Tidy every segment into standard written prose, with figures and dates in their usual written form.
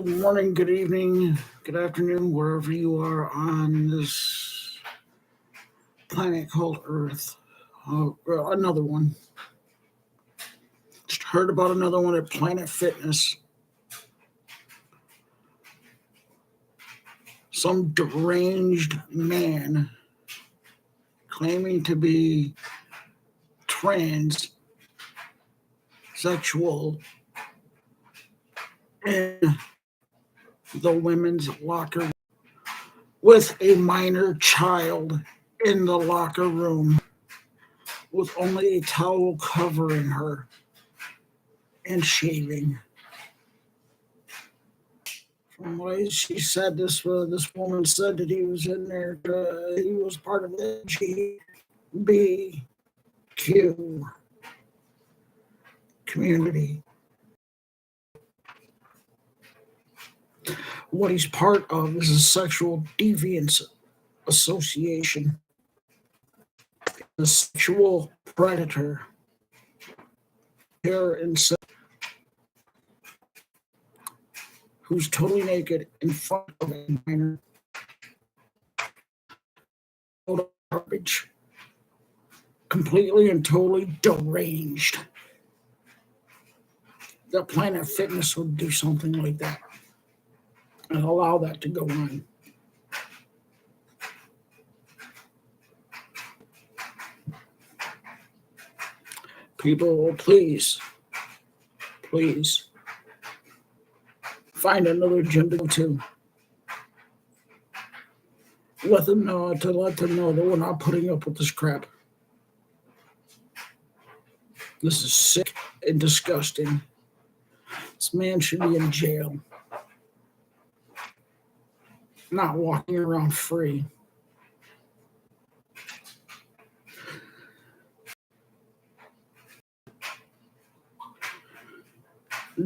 Good morning, good evening, good afternoon, wherever you are on this planet called Earth. Another one. Just heard about another one at Planet Fitness. Some deranged man claiming to be transsexual in the women's locker room with a minor child in the locker room with only a towel covering her and shaving. From what she said, this woman said that he was in there. He was part of the LGBTQ community. What he's part of is a sexual deviance association, a sexual predator. Here in who's totally naked in front of a minor. Garbage. Completely and totally deranged. The Planet Fitness would do something like that and allow that to go on. People, please find another gym to go to. Let them know that we're not putting up with this crap. This is sick and disgusting. This man should be in jail. Not walking around free.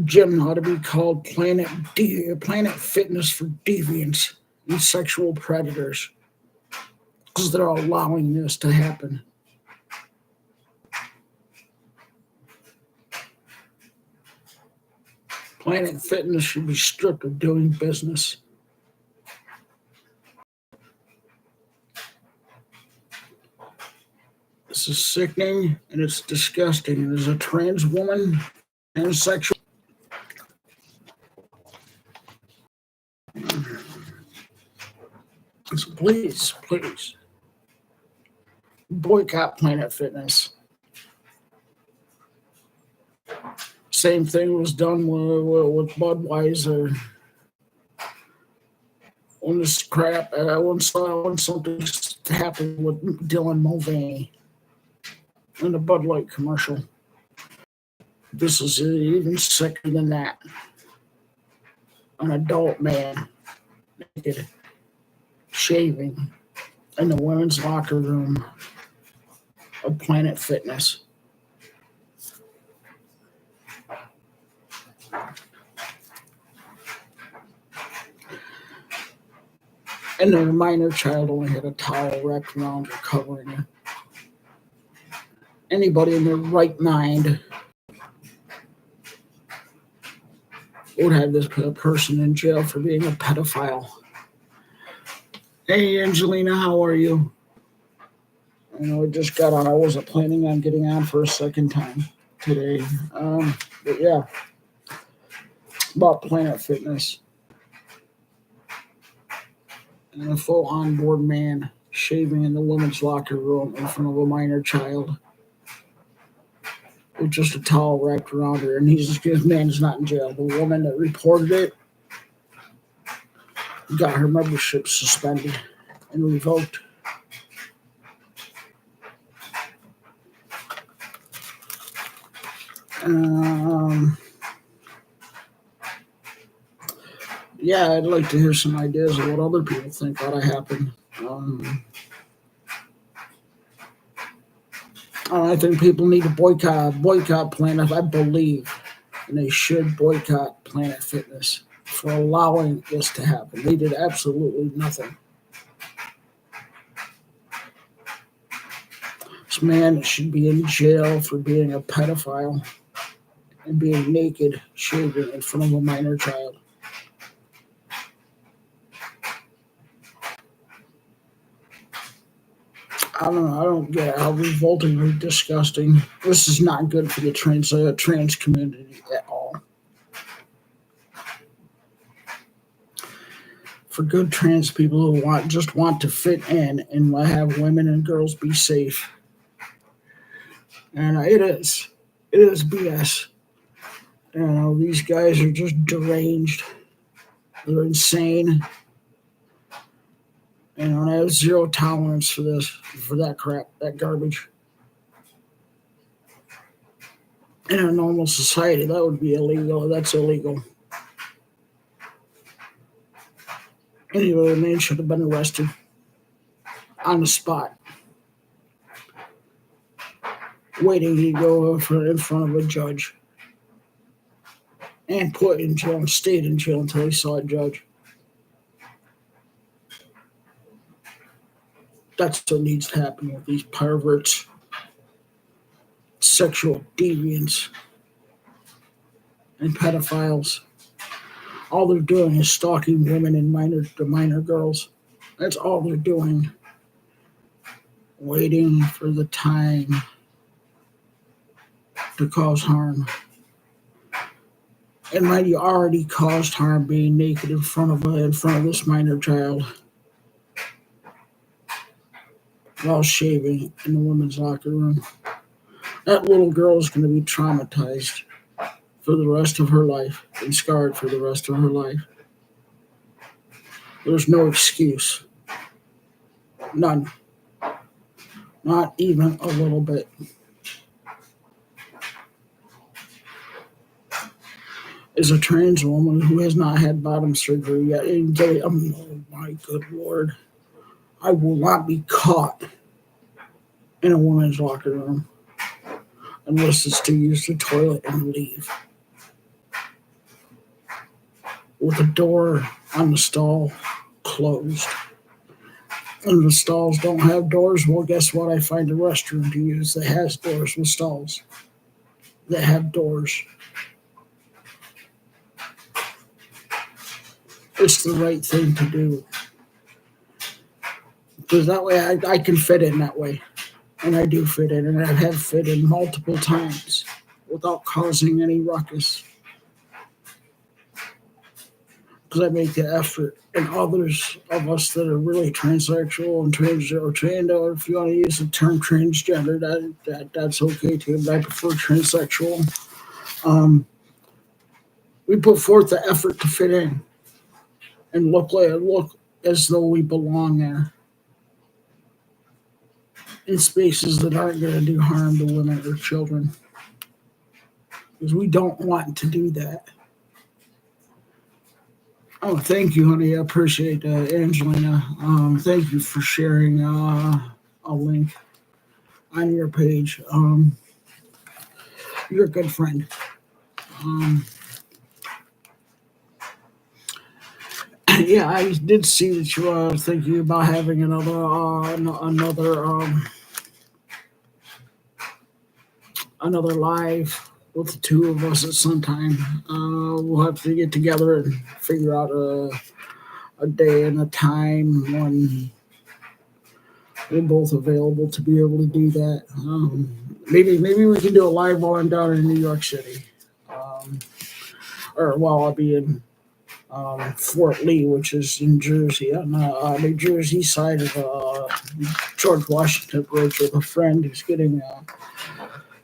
Gym ought to be called Planet Fitness for Deviants and Sexual Predators, because they're allowing this to happen. Planet Fitness should be stripped of doing business. This is sickening and it's disgusting. And as a trans woman, transsexual, so please boycott Planet Fitness. Same thing was done with Budweiser. When this crap, when something happened with Dylan Mulvaney in the Bud Light commercial. This is even sicker than that. An adult man naked, shaving in the women's locker room of Planet Fitness. And the minor child only had a towel wrapped around her, covering her. Anybody in their right mind would have this person in jail for being a pedophile. Hey, Angelina, how are you? I know I just got on. I wasn't planning on getting on for a second time today. But yeah, about Planet Fitness. And a full on-board man shaving in the women's locker room in front of a minor child with just a towel wrapped around her. And this man is not in jail. The woman that reported it got her membership suspended and revoked. Yeah, I'd like to hear some ideas of what other people think ought to happen. I think people need to boycott Planet. I believe, and they should boycott Planet Fitness for allowing this to happen. They did absolutely nothing. This man should be in jail for being a pedophile and being naked, shaving in front of a minor child. I don't get how revoltingly disgusting. This is not good for the trans community at all. For good trans people who want to fit in and have women and girls be safe. And it is BS. These guys are just deranged. They're insane. And I have zero tolerance for that crap, that garbage. In a normal society, that would be illegal. That's illegal. Any other man should have been arrested on the spot, waiting to go in front of a judge and put in jail and stayed in jail until he saw a judge. That's what needs to happen with these perverts, sexual deviants, and pedophiles. All they're doing is stalking women and minor girls. That's all they're doing. Waiting for the time to cause harm. And might you already caused harm being naked in front of this minor child while shaving in the women's locker room. That little girl is going to be traumatized for the rest of her life and scarred for the rest of her life. There's no excuse. None. Not even a little bit. As a trans woman who has not had bottom surgery yet, oh my good Lord, I will not be caught in a woman's locker room unless it's to use the toilet and leave. With the door on the stall closed. And the stalls don't have doors, well, guess what? I find a restroom to use that has doors with stalls that have doors. It's the right thing to do. Because that way I can fit in that way. And I do fit in, and I have fit in multiple times without causing any ruckus. Because I make the effort, and others of us that are really transsexual and or if you want to use the term transgender, that's okay too, but I prefer transsexual. We put forth the effort to fit in and look as though we belong there in spaces that aren't going to do harm to women or children. Because we don't want to do that. Oh, thank you, honey. I appreciate Angelina. Thank you for sharing a link on your page. You're a good friend. Yeah, I did see that you are thinking about having another live with the two of us at some time. We'll have to get together and figure out a day and a time when we're both available to be able to do that. Maybe we can do a live while I'm down in New York City, or while I'll be in Fort Lee, which is in Jersey, on the New Jersey side of George Washington Bridge, with a friend who's getting.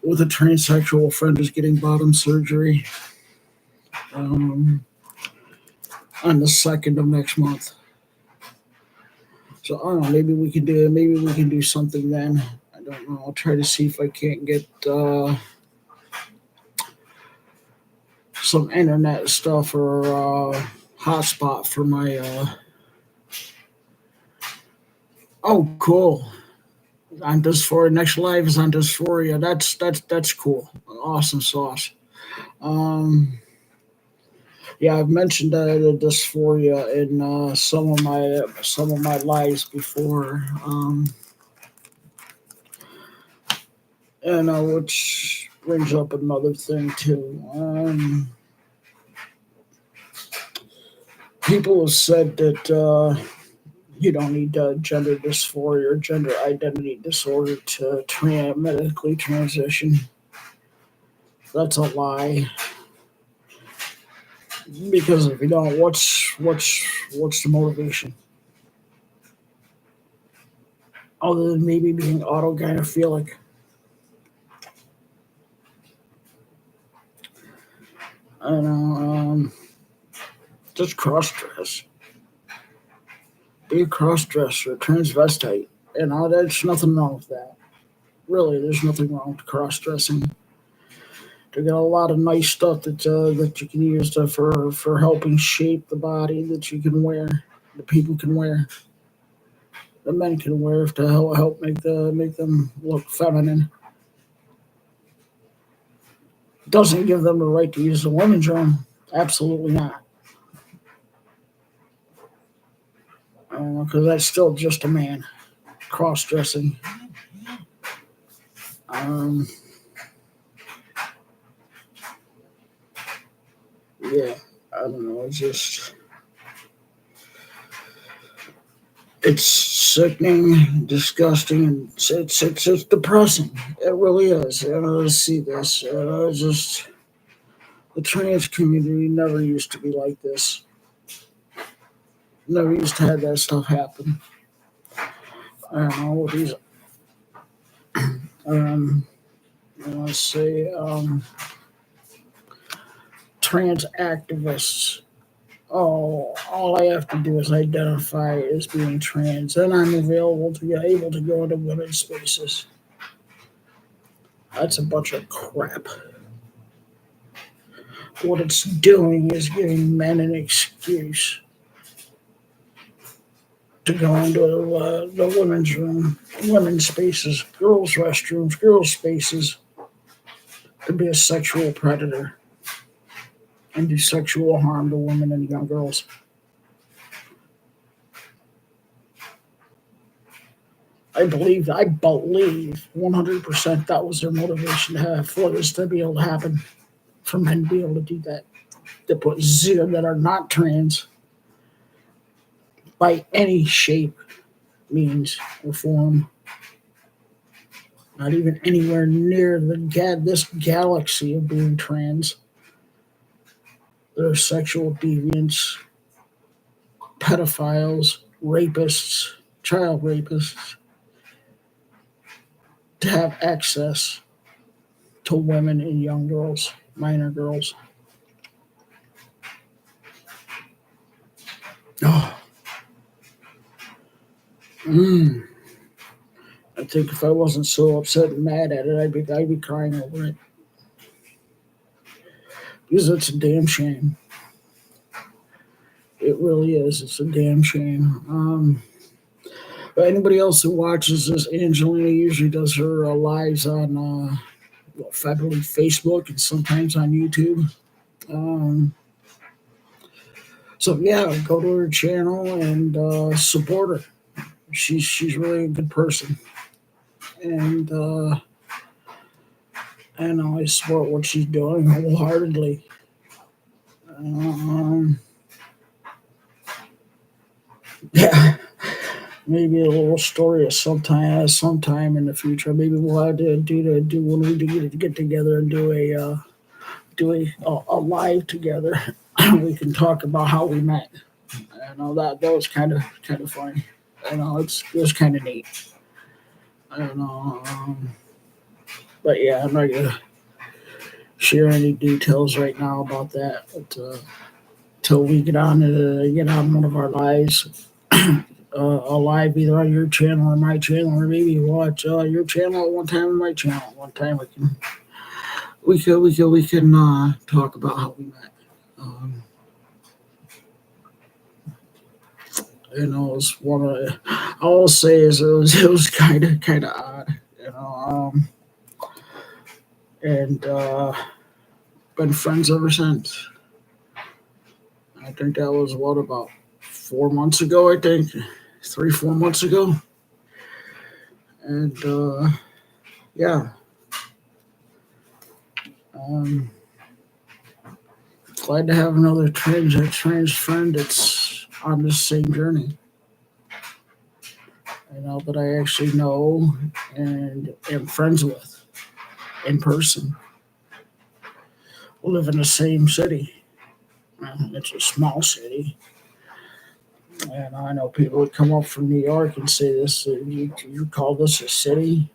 With a transsexual friend who's getting bottom surgery on the 2nd of next month. So I don't know, maybe we can do something then. I don't know. I'll try to see if I can't get some internet stuff or hotspot for my oh, cool. On Dysphoria. Next live is on Dysphoria. That's cool. Awesome sauce. Yeah, I've mentioned the Dysphoria in some of my lives before, and which brings up another thing too. People have said that You don't need gender dysphoria or gender identity disorder to medically transition. That's a lie. Because if you don't, what's the motivation? Other than maybe being autogynephilic. And just cross dress. Be a cross dresser, transvestite. There's nothing wrong with that. Really, there's nothing wrong with cross dressing. They got a lot of nice stuff that you can use for helping shape the body that you can wear, the people can wear, the men can wear to help make them look feminine. Doesn't give them the right to use the women's room. Absolutely not. Because that's still just a man cross dressing. Yeah, I don't know. It's sickening, disgusting, and it's depressing. It really is. To see this, just the trans community never used to be like this. Never used to have that stuff happen. I don't know what these. Let's say trans activists. Oh, all I have to do is identify as being trans, and I'm able to go into women's spaces. That's a bunch of crap. What it's doing is giving men an excuse to go into the women's room, women's spaces, girls' restrooms, girls' spaces, to be a sexual predator and do sexual harm to women and young girls. I believe 100% that was their motivation to have for this to be able to happen, for men to be able to do that. To put zero that are not trans by any shape, means, or form, not even anywhere near this galaxy of being trans. They're sexual deviants, pedophiles, rapists, child rapists, to have access to women and young girls, minor girls. Oh. I think if I wasn't so upset and mad at it, I'd be crying over it. Because it's a damn shame. It really is. It's a damn shame. But anybody else who watches this, Angelina usually does her lives on federally Facebook and sometimes on YouTube. So yeah, go to her channel and support her. She's really a good person, and I support what she's doing wholeheartedly. Yeah, maybe a little story of sometime in the future. Maybe we'll have to do when we get together and do a live together. We can talk about how we met. I know that was kind of funny. I know it was kind of neat. I don't know, but yeah, I'm not gonna share any details right now about that. But till we get on one of our lives, a live either on your channel or my channel, or maybe watch your channel at one time and my channel at one time. We can talk about how we met. It's one of all I'll say is it was kind of odd, and been friends ever since. I think that was about 4 months ago. I think 3-4 months ago, and yeah. Glad to have another trans friend that's on this same journey. that I actually know and am friends with in person. We live in the same city. It's a small city. And I know people would come up from New York and say this, you call this a city?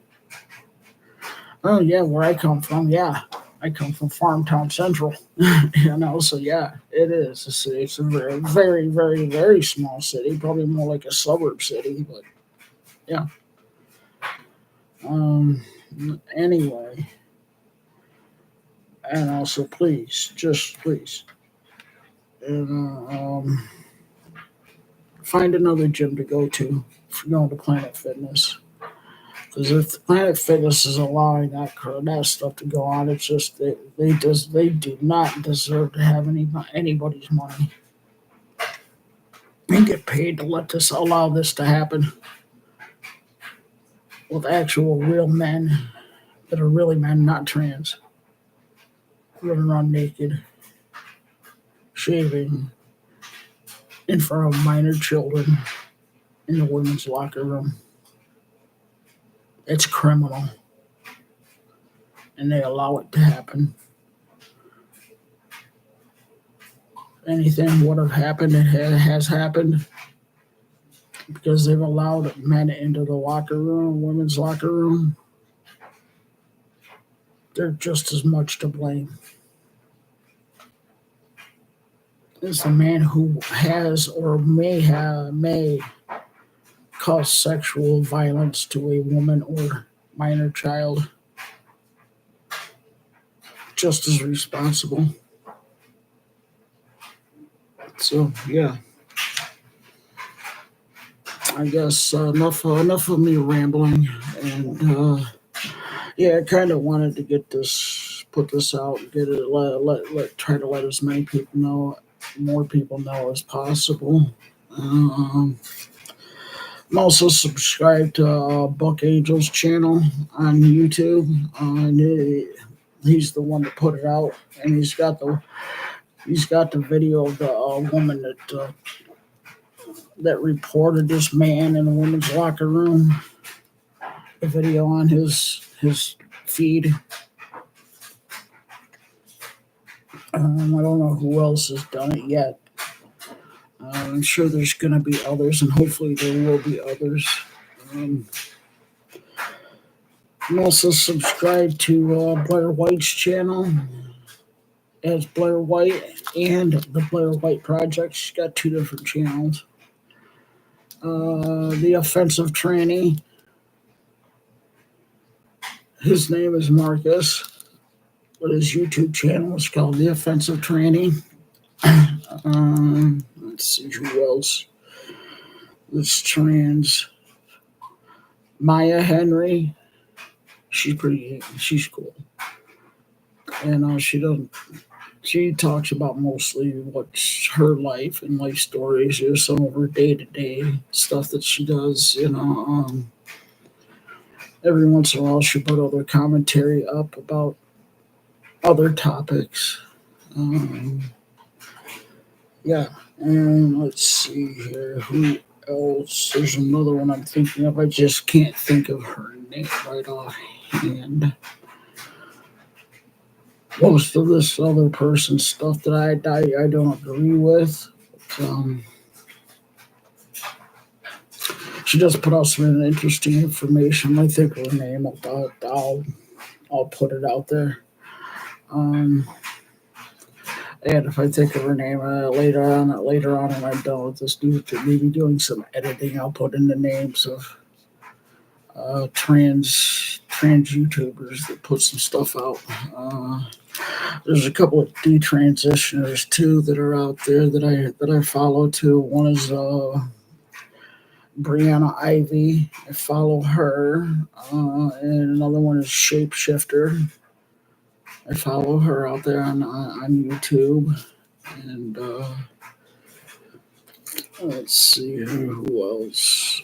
Oh, yeah, where I come from, yeah. I come from Farmtown Central, so yeah, it is a city. It's a very, very, very, very small city, probably more like a suburb city, but yeah. Um, anyway, and also please, just please, um, find another gym to go to if you're going to Planet Fitness. Because if Planet Fitness is allowing that stuff to go on, it's just they do not deserve to have anybody's money. They get paid to allow this to happen with actual real men that are really men, not trans, running around naked, shaving in front of minor children in the women's locker room. It's criminal, and they allow it to happen. Anything would have happened, it has happened because they've allowed men into the locker room, women's locker room. They're just as much to blame as the man who has or may cause sexual violence to a woman or minor child. Just as responsible. So yeah, I guess enough of me rambling, and yeah, I kind of wanted to put this out, get it, try to let as many people know, more people know as possible. I'm also subscribed to Buck Angel's channel on YouTube. He's the one that put it out, and he's got the video of the woman that reported this man in a women's locker room. The video on his feed. I don't know who else has done it yet. I'm sure there's going to be others, and hopefully there will be others. I'm also subscribed to Blair White's channel as Blair White and the Blair White Project. She's got two different channels. The Offensive Tranny. His name is Marcus, but his YouTube channel is called The Offensive Tranny. Let's see who else. This trans. Maya Henry. She's cool. And she talks about mostly what's her life and life stories, or some of her day-to-day stuff that she does, every once in a while she'll put other commentary up about other topics. Yeah, and let's see here, who else? There's another one I'm thinking of. I just can't think of her name right offhand. Most of this other person's stuff that I don't agree with. She does put out some interesting information. I think her name. I'll put it out there. And if I think of her name later on, and I'm done with this, maybe doing some editing, I'll put in the names of trans YouTubers that put some stuff out. There's a couple of detransitioners too that are out there that I follow too. One is Brianna Ivy. I follow her, and another one is Shapeshifter. I follow her out there on YouTube, and let's see who else.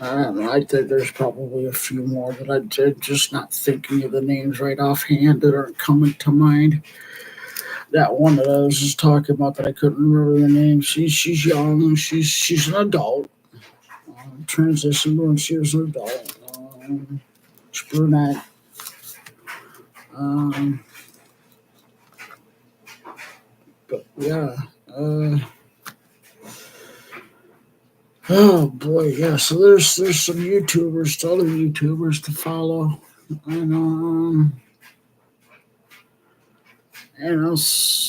I don't know. I think there's probably a few more that I'm just not thinking of the names right offhand that aren't coming to mind. That one that I was just talking about that I couldn't remember the name. She's young. She's an adult. transition when she was an adult. She's brunette. Um, but yeah. Oh boy, yeah. So there's some YouTubers, other YouTubers to follow, and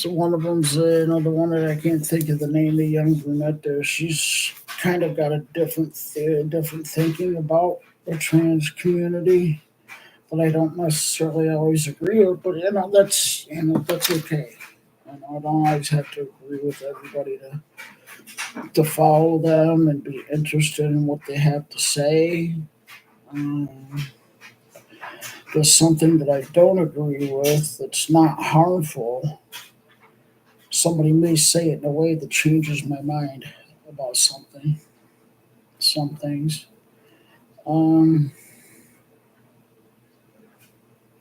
one of them's the one that I can't think of the name, the young brunette there. She's kind of got a different thinking about the trans community, but I don't necessarily always agree with. But that's okay. I don't always have to agree with everybody to follow them and be interested in what they have to say. Um, there's something that I don't agree with that's not harmful. Somebody may say it in a way that changes my mind about some things. Um,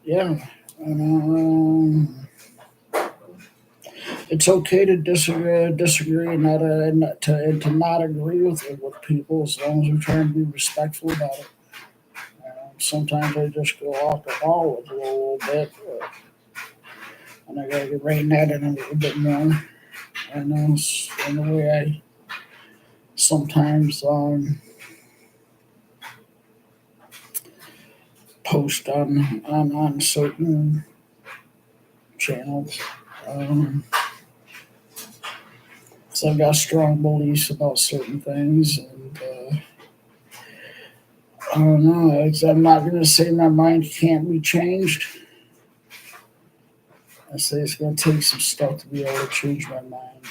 yeah, and, it's okay to disagree, and to not agree with people as long as we're trying to be respectful about it. Sometimes I just go off the wall with a little bit, and I gotta rein that in a little bit more. I know, in the way I sometimes post on certain channels. Um, so I've got strong beliefs about certain things, and I don't know. I'm not going to say my mind can't be changed. I say it's going to take some stuff to be able to change my mind.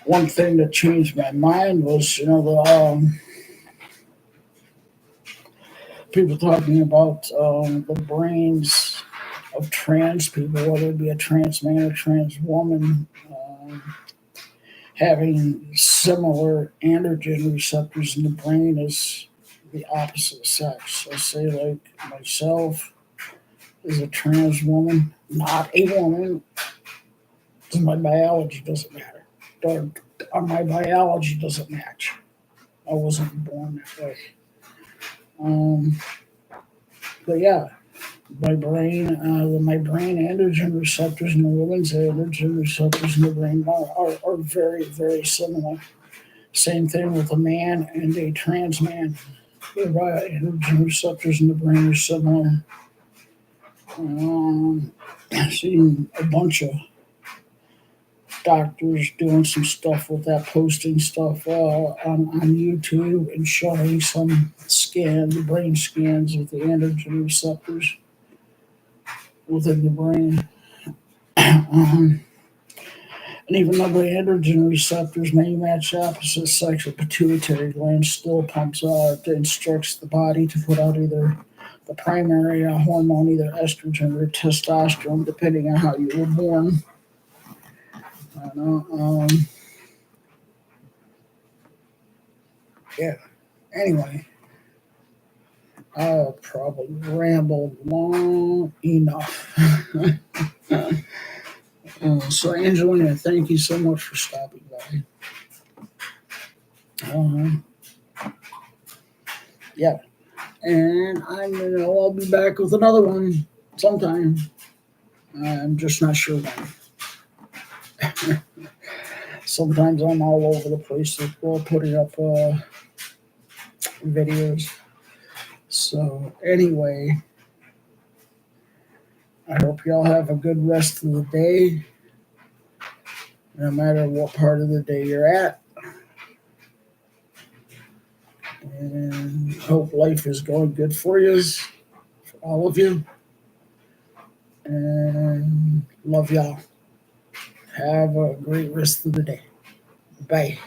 One thing that changed my mind was, the people talking about the brains of trans people, whether it be a trans man or trans woman, having similar androgen receptors in the brain as the opposite sex. I say, like myself, as a trans woman, not a woman, because my biology doesn't matter. My biology doesn't match. I wasn't born that way. Um, but yeah, my brain androgen receptors and the woman's androgen receptors in the brain are very, very similar. Same thing with a man and a trans man. Their androgen receptors in the brain are similar. I've seen a bunch of doctors doing some stuff with that, posting stuff on YouTube and showing some the brain scans with the androgen receptors within the brain. And even though the androgen receptors may match opposite sex, the pituitary gland still pumps out, instructs the body to put out either the primary hormone, either estrogen or testosterone, depending on how you were born. I know. Yeah. Anyway, I'll probably rambled long enough. So, Angelina, thank you so much for stopping by. Yeah, and I'll be back with another one sometime. I'm just not sure when. Sometimes I'm all over the place while putting up videos. So anyway, I hope y'all have a good rest of the day, no matter what part of the day you're at. And hope life is going good for you, for all of you. And love y'all. Have a great rest of the day. Bye.